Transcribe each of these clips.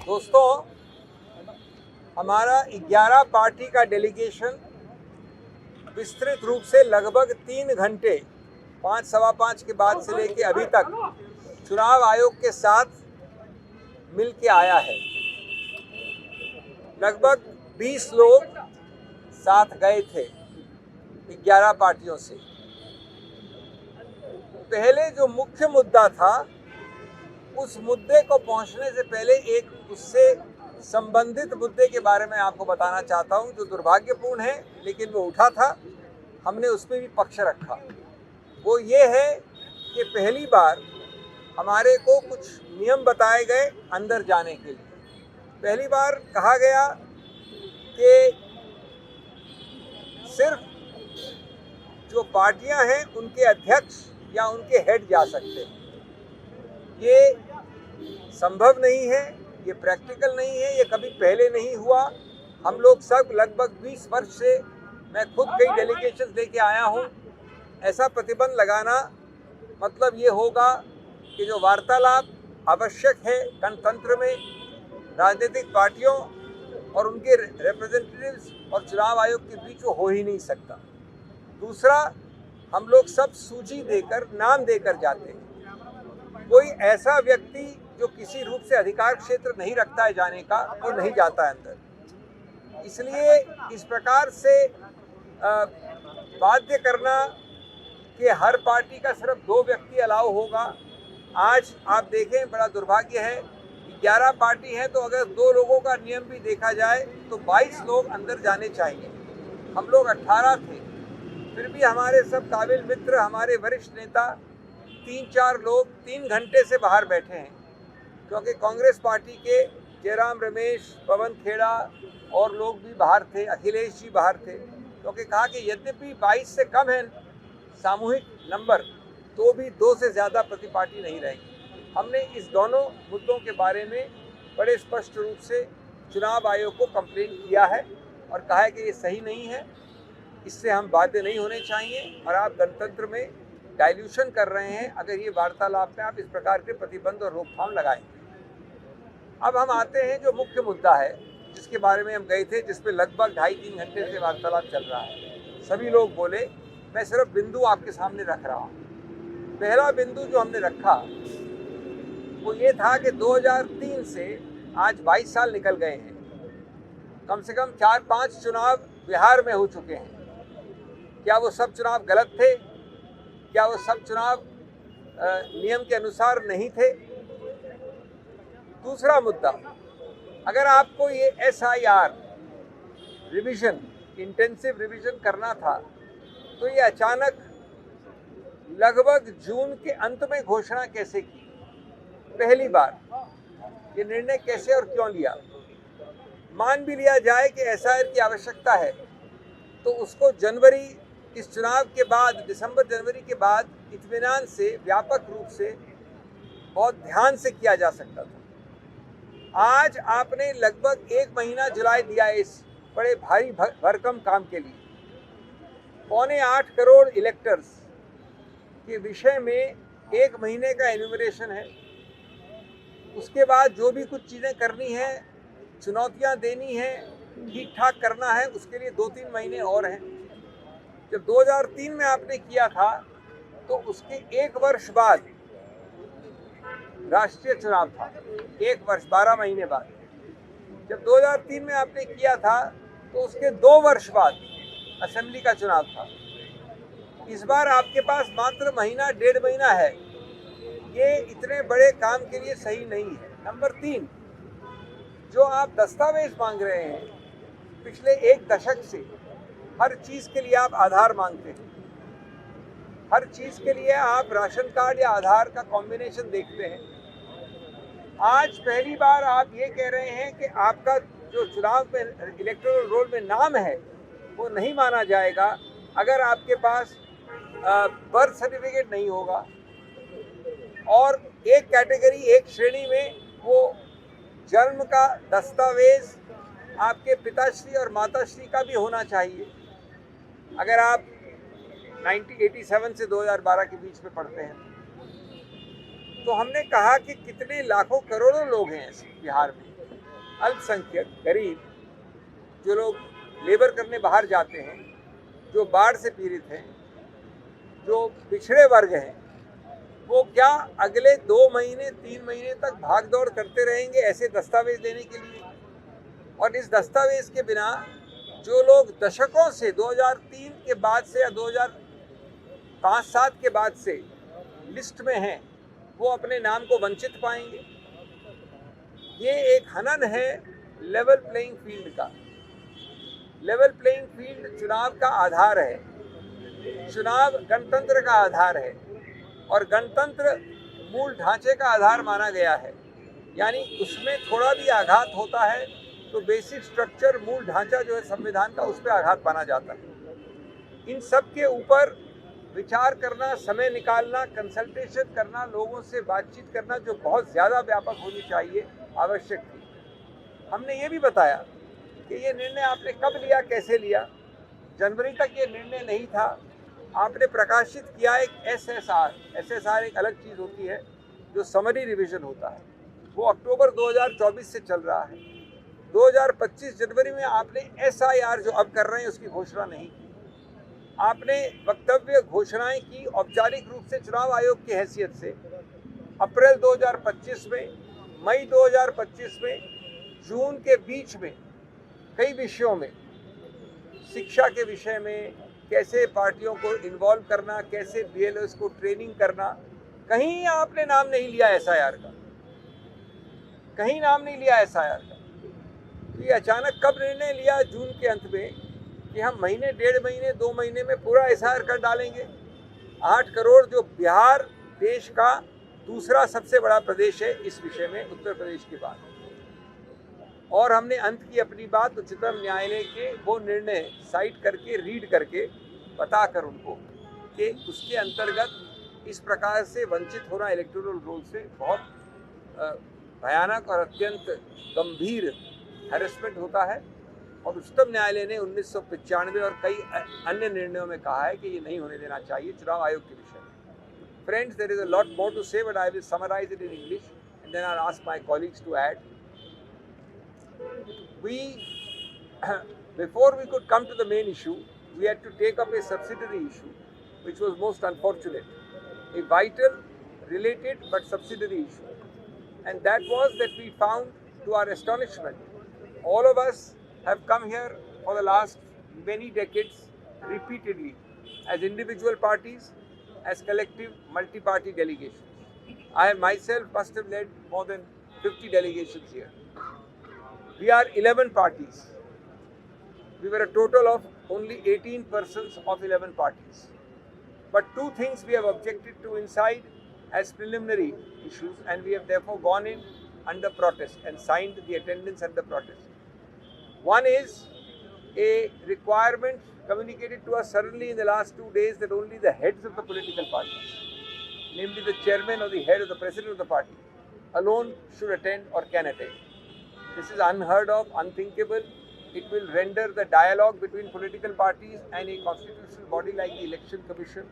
दोस्तों, हमारा 11 पार्टी का डेलीगेशन विस्तृत रूप से लगभग 3 घंटे 5 सवा 5 के बाद से लेके अभी तक चुनाव आयोग के साथ मिल के आया है। लगभग 20 लोग साथ गए थे 11 पार्टियों से। पहले जो मुख्य मुद्दा था, उस मुद्दे को पहुंचने से पहले एक उससे संबंधित मुद्दे के बारे में आपको बताना चाहता हूं, जो दुर्भाग्यपूर्ण है, लेकिन वो उठा था। हमने उस पर भी पक्ष रखा। वो ये है कि पहली बार हमारे को कुछ नियम बताए गए अंदर जाने के लिए। पहली बार कहा गया कि सिर्फ जो पार्टियां हैं उनके अध्यक्ष या उनके हेड जा सकते हैं। ये संभव नहीं है, ये प्रैक्टिकल नहीं है, ये कभी पहले नहीं हुआ। हम लोग सब लगभग 20 वर्ष से, मैं खुद कई डेलीगेशन लेके आया हूँ। ऐसा प्रतिबंध लगाना मतलब ये होगा कि जो वार्तालाप आवश्यक है गणतंत्र में, राजनीतिक पार्टियों और उनके रिप्रेजेंटेटिव्स और चुनाव आयोग के बीच वो हो ही नहीं सकता। दूसरा, हम लोग सब सूची देकर, नाम देकर जाते हैं। कोई ऐसा व्यक्ति जो किसी रूप से अधिकार क्षेत्र नहीं रखता है जाने का, वो नहीं जाता है अंदर। इसलिए इस प्रकार से बाध्य करना कि हर पार्टी का सिर्फ 2 व्यक्ति अलाउ होगा। आज आप देखें, बड़ा दुर्भाग्य है, 11 पार्टी हैं, तो अगर 2 लोगों का नियम भी देखा जाए तो 22 लोग अंदर जाने चाहिए। हम लोग 18 थे, फिर भी हमारे सब काबिल मित्र, हमारे वरिष्ठ नेता 3-4 लोग 3 घंटे से बाहर बैठे हैं, क्योंकि कांग्रेस पार्टी के जयराम रमेश, पवन खेड़ा और लोग भी बाहर थे, अखिलेश जी बाहर थे, क्योंकि कहा कि यद्यपि 22 से कम है सामूहिक नंबर, तो भी 2 से ज़्यादा प्रति पार्टी नहीं रहेगी। हमने इस दोनों मुद्दों के बारे में बड़े स्पष्ट रूप से चुनाव आयोग को कंप्लेंट किया है और कहा है कि ये सही नहीं है, इससे हम बाध्य नहीं होने चाहिए और आप गणतंत्र में डाइल्यूशन कर रहे हैं अगर ये वार्तालाप में आप इस प्रकार के प्रतिबंध और रोकथाम लगाएंगे। अब हम आते हैं जो मुख्य मुद्दा है, जिसके बारे में हम गए थे, जिसपे लगभग 2.5-3 घंटे से वार्तालाप चल रहा है। सभी लोग बोले, मैं सिर्फ बिंदु आपके सामने रख रहा हूँ। पहला बिंदु जो हमने रखा वो ये था कि 2003 से आज 22 साल निकल गए हैं। कम से कम 4-5 चुनाव बिहार में हो चुके हैं। क्या वो सब चुनाव गलत थे? क्या वो सब चुनाव नियम के अनुसार नहीं थे? दूसरा मुद्दा, अगर आपको ये SIR रिवीजन, इंटेंसिव रिवीजन करना था, तो ये अचानक लगभग जून के अंत में घोषणा कैसे की? पहली बार ये निर्णय कैसे और क्यों लिया? मान भी लिया जाए कि SIR की आवश्यकता है, तो उसको जनवरी, इस चुनाव के बाद, दिसंबर-जनवरी के बाद इत्मीनान से, व्यापक रूप से, बहुत ध्यान से किया जा सकता था। आज आपने लगभग 1 महीना जुलाई दिया इस बड़े भारी भरकम काम के लिए। 7.25 करोड़ इलेक्टर्स के विषय में 1 महीने का एन्यूमरेशन है। उसके बाद जो भी कुछ चीज़ें करनी है, चुनौतियां देनी है, ठीक ठाक करना है, उसके लिए 2-3 महीने और हैं। जब 2003 में आपने किया था, तो उसके 1 वर्ष बाद राष्ट्रीय चुनाव था। 1 वर्ष 12 महीने बाद। जब 2003 में आपने किया था, तो उसके 2 वर्ष बाद असेंबली का चुनाव था। इस बार आपके पास मात्र महीना, 1.5 महीना है। ये इतने बड़े काम के लिए सही नहीं है। नंबर 3, जो आप दस्तावेज मांग रहे हैं, पिछले 1 दशक से हर चीज़ के लिए आप आधार मांगते हैं। हर चीज़ के लिए आप राशन कार्ड या आधार का कॉम्बिनेशन देखते हैं। आज पहली बार आप ये कह रहे हैं कि आपका जो चुनाव में इलेक्टोरल रोल में नाम है, वो नहीं माना जाएगा अगर आपके पास बर्थ सर्टिफिकेट नहीं होगा, और एक कैटेगरी, एक श्रेणी में वो जन्म का दस्तावेज आपके पिताश्री और माताश्री का भी होना चाहिए। अगर आप 1987 से 2012 के बीच में पढ़ते हैं, तो हमने कहा कि कितने लाखों करोड़ों लोग हैं ऐसे बिहार में, अल्पसंख्यक, गरीब, जो लोग लेबर करने बाहर जाते हैं, जो बाढ़ से पीड़ित हैं, जो पिछड़े वर्ग हैं, वो क्या अगले 2 महीने 3 महीने तक भाग दौड़ करते रहेंगे ऐसे दस्तावेज लेने के लिए? और इस दस्तावेज के बिना जो लोग दशकों से 2003 के बाद से या 2005-7 के बाद से लिस्ट में हैं, वो अपने नाम को वंचित पाएंगे। ये एक हनन है लेवल प्लेइंग फील्ड का। लेवल प्लेइंग फील्ड चुनाव का आधार है, चुनाव गणतंत्र का आधार है और गणतंत्र मूल ढांचे का आधार माना गया है। यानी उसमें थोड़ा भी आघात होता है तो बेसिक स्ट्रक्चर, मूल ढांचा जो है संविधान का, उस पर आघात माना जाता है। इन सब के ऊपर विचार करना, समय निकालना, कंसल्टेशन करना, लोगों से बातचीत करना, जो बहुत ज़्यादा व्यापक होनी चाहिए, आवश्यक थी। हमने ये भी बताया कि ये निर्णय आपने कब लिया, कैसे लिया। जनवरी तक ये निर्णय नहीं था। आपने प्रकाशित किया एक SSR एक अलग चीज़ होती है जो समरी रिवीजन होता है, वो अक्टूबर 2024 से चल रहा है। 2025 जनवरी में आपने SIR जो अब कर रहे हैं उसकी घोषणा नहीं की। आपने वक्तव्य घोषणाएं की औपचारिक रूप से चुनाव आयोग की हैसियत से अप्रैल 2025 में, मई 2025 में, जून के बीच में कई विषयों में, शिक्षा के विषय में, कैसे पार्टियों को इन्वॉल्व करना, कैसे BLOs को ट्रेनिंग करना, कहीं आपने नाम नहीं लिया SIR का, कहीं नाम नहीं लिया SIR का। ये अचानक कब निर्णय लिया जून के अंत में कि हम महीने, 1.5 महीने, 2 महीने में पूरा SIR कर डालेंगे। 8 करोड़, जो बिहार देश का दूसरा सबसे बड़ा प्रदेश है इस विषय में, उत्तर प्रदेश के बाद। और हमने अंत की अपनी बात उच्चतम न्यायालय के वो निर्णय साइट करके, रीड करके, बताकर उनको कि उसके अंतर्गत इस प्रकार से वंचित होना इलेक्टोरल रोल से बहुत भयानक और अत्यंत गंभीर हैरेसमेंट होता है। और उच्चतम न्यायालय ने 1995 और कई अन्य निर्णयों में कहा है कि ये नहीं होने देना चाहिए चुनाव आयोग के विषय में। Friends, there is a lot more to say, but I will summarise it in English and then I ask my colleagues to add. Before we could come to the main issue, we had to take up a subsidiary issue, which was most unfortunate, a vital, related but subsidiary issue. And that was that we found, to our astonishment, all of us have come here for the last many decades repeatedly as individual parties, as collective multi-party delegations. I myself must have led more than 50 delegations here. We are 11 parties. We were a total of only 18 persons of 11 parties. But two things we have objected to inside as preliminary issues, and we have therefore gone in under protest and signed the attendance under protest. One is a requirement communicated to us suddenly in the last 2 days that only the heads of the political parties, namely the chairman or the head or the president of the party, alone should attend or can attend. This is unheard of, unthinkable. It will render the dialogue between political parties and a constitutional body like the Election Commission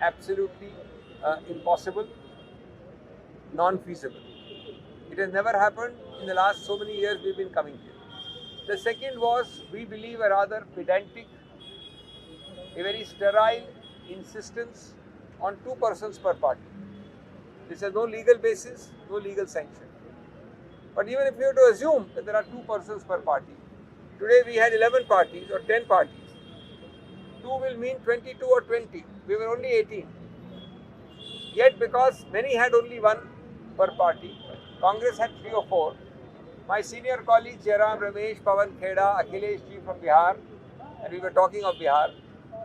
absolutely impossible, non-feasible. It has never happened in the last so many years we've been coming here. The second was, we believe, a rather pedantic, a very sterile insistence on 2 persons per party. This has no legal basis, no legal sanction. But even if you were to assume that there are 2 persons per party, today we had 11 parties or 10 parties. 2 will mean 22 or 20. We were only 18. Yet because many had only 1 per party, Congress had 3 or 4. My senior colleagues Jairam Ramesh, Pawan Kheda, Akhilesh Ji from Bihar, and we were talking of Bihar,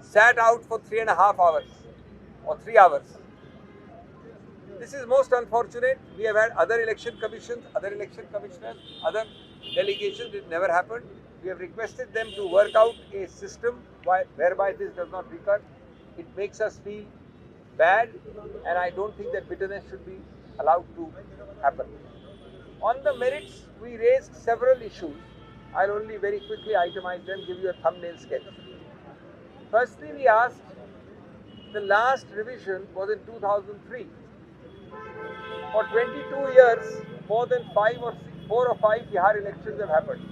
sat out for 3.5 hours or 3 hours. This is most unfortunate. We have had other election commissions, other election commissioners, other delegations. It never happened. We have requested them to work out a system whereby this does not recur. It makes us feel bad, and I don't think that bitterness should be allowed to happen. On the merits, we raised several issues. I'll only very quickly itemize them, give you a thumbnail sketch. Firstly, we asked, the last revision was in 2003. For 22 years, more than 4 or 5 Bihar elections have happened.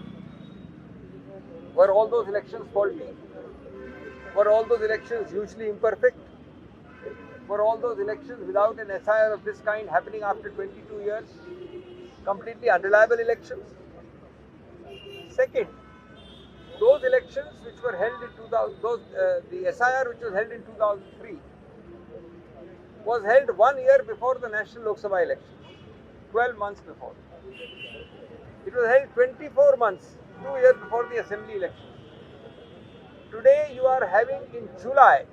Were all those elections faulty? Were all those elections hugely imperfect? Were all those elections without an SIR of this kind happening after 22 years? Completely unreliable elections? Second, those elections which were held in 2000, the SIR which was held in 2003 was held 1 year before the National Lok Sabha elections, 12 months before. It was held 24 months, 2 years before the assembly elections. Today you are having in July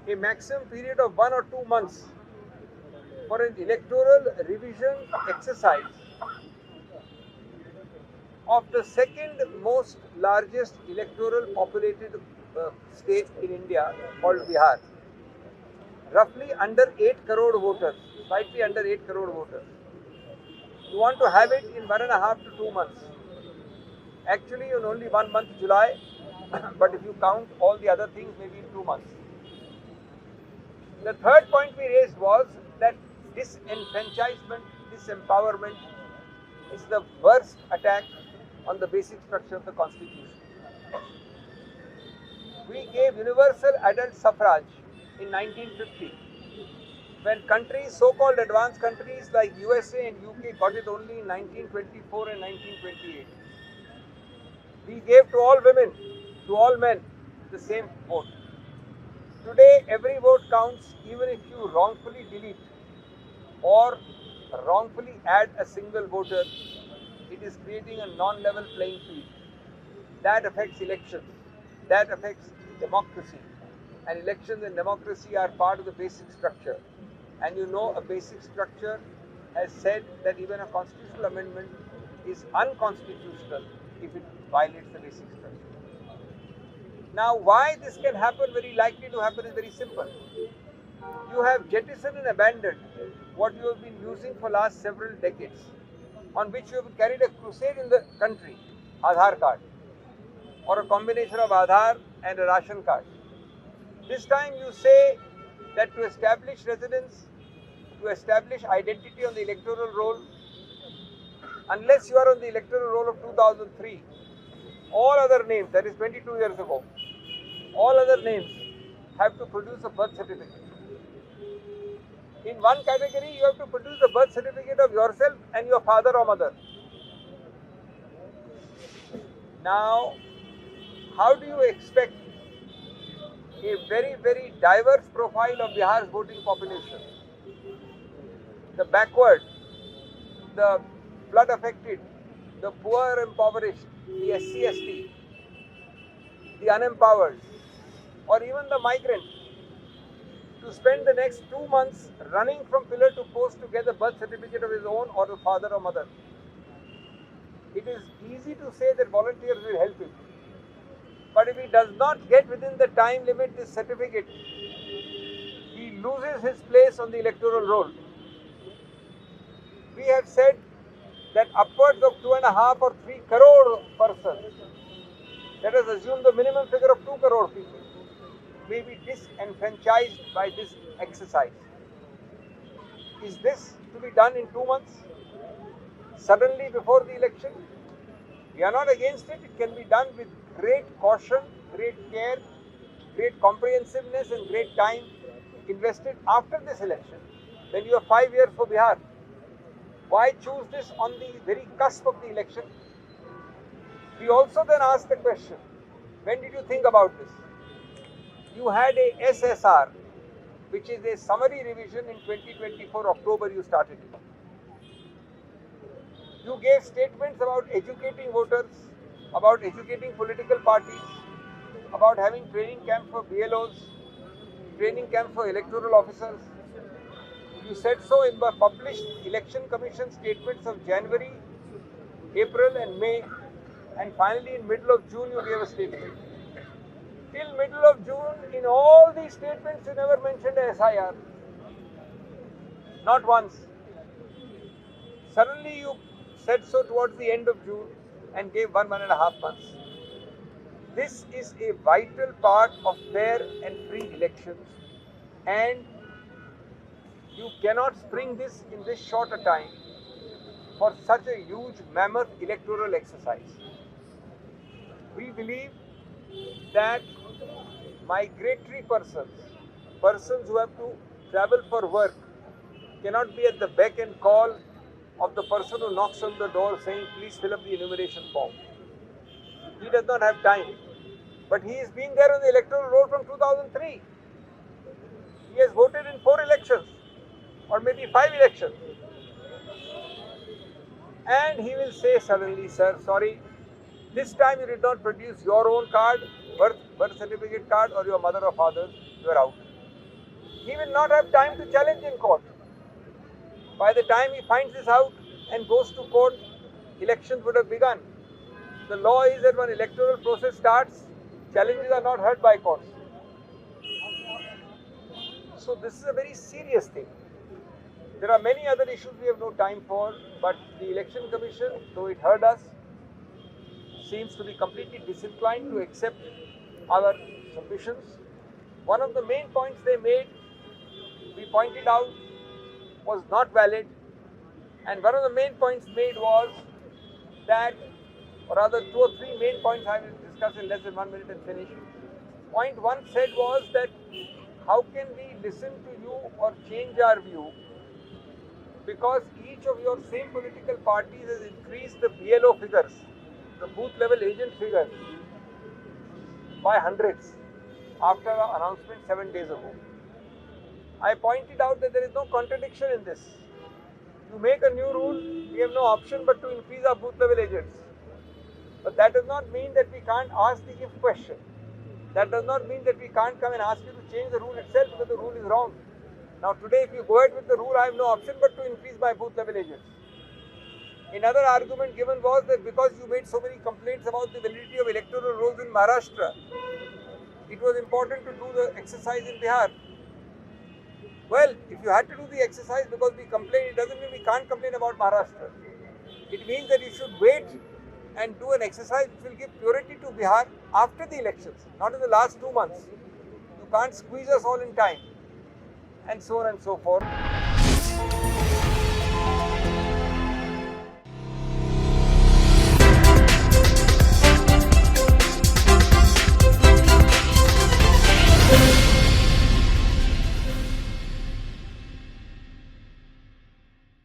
a maximum period of 1 or 2 months for an electoral revision exercise of the second most largest electoral populated state in India called Bihar. Roughly under 8 crore voters, slightly under 8 crore voters. You want to have it in 1.5 to 2 months. Actually, in only 1 month, July, but if you count all the other things, maybe in 2 months. The third point we raised was that disenfranchisement, disempowerment is the worst attack on the basic structure of the Constitution. We gave universal adult suffrage in 1950, when countries, so-called advanced countries like USA and UK got it only in 1924 and 1928. We gave to all women, to all men, the same vote. Today, every vote counts, even if you wrongfully delete or wrongfully add a single voter. It is creating a non-level playing field. That affects elections. That affects democracy. And elections and democracy are part of the basic structure. And you know, a basic structure has said that even a constitutional amendment is unconstitutional if it violates the basic structure. Now, why this can happen, very likely to happen, is very simple. You have jettisoned and abandoned what you have been using for last several decades, on which you have carried a crusade in the country, Aadhaar card, or a combination of Aadhaar and a ration card. This time you say that to establish residence, to establish identity on the electoral roll, unless you are on the electoral roll of 2003, all other names, that is 22 years ago, all other names have to produce a birth certificate. In one category, you have to produce the birth certificate of yourself and your father or mother. Now, how do you expect a very, very diverse profile of Bihar's voting population, the backward, the flood affected, the poor impoverished, the SC, ST, the unempowered, or even the migrant, to spend the next 2 months running from pillar to post to get the birth certificate of his own or the father or mother? It is easy to say that volunteers will help him. But if he does not get within the time limit this certificate, he loses his place on the electoral roll. We have said that upwards of 2.5 or 3 crore persons, let us assume the minimum figure of 2 crore people, may be disenfranchised by this exercise. Is this to be done in 2 months? Suddenly before the election? We are not against it. It can be done with great caution, great care, great comprehensiveness and great time invested after this election, when you have 5 years for Bihar. Why choose this on the very cusp of the election? We also then ask the question, when did you think about this? You had a SSR, which is a summary revision in 2024 October you started it. You gave statements about educating voters, about educating political parties, about having training camps for BLOs, training camps for electoral officers. You said so in the published Election Commission statements of January, April and May, and finally in middle of June you gave a statement. Till middle of June, in all these statements you never mentioned a SIR. Not once. Suddenly you said so towards the end of June and gave 1.5 months. This is a vital part of fair and free elections, and You cannot spring this in this short a time for such a huge mammoth electoral exercise. We believe that migratory persons who have to travel for work, cannot be at the beck and call of the person who knocks on the door saying, please fill up the enumeration form. He does not have time. But he has been there on the electoral roll from 2003. He has voted in 4 elections or maybe 5 elections. And he will say suddenly, sir, sorry, this time you did not produce your own card, birth certificate card or your mother or father's, you are out. He will not have time to challenge in court. By the time he finds this out and goes to court, elections would have begun. The law is that when electoral process starts, challenges are not heard by courts. So this is a very serious thing. There are many other issues we have no time for, but the Election Commission, though it heard us, seems to be completely disinclined to accept our submissions. One of the main points they made, we pointed out, was not valid, and one of the main points made was that, or rather 2 or 3 main points I will discuss in less than 1 minute and finish. Point 1 said was that how can we listen to you or change our view because each of your same political parties has increased the BLO figures, the booth level agent figures, by hundreds after our announcement 7 days ago. I pointed out that there is no contradiction in this. You make a new rule, we have no option but to increase our booth level agents. But that does not mean that we can't ask the if question. That does not mean that we can't come and ask you to change the rule itself because the rule is wrong. Now today if you go ahead with the rule, I have no option but to increase my booth level agents. Another argument given was that because you made so many complaints about the validity of electoral rolls in Maharashtra, it was important to do the exercise in Bihar. Well, if you had to do the exercise because we complain, it doesn't mean we can't complain about Maharashtra. It means that you should wait and do an exercise which will give purity to Bihar after the elections, not in the last 2 months. You can't squeeze us all in time, and so on and so forth.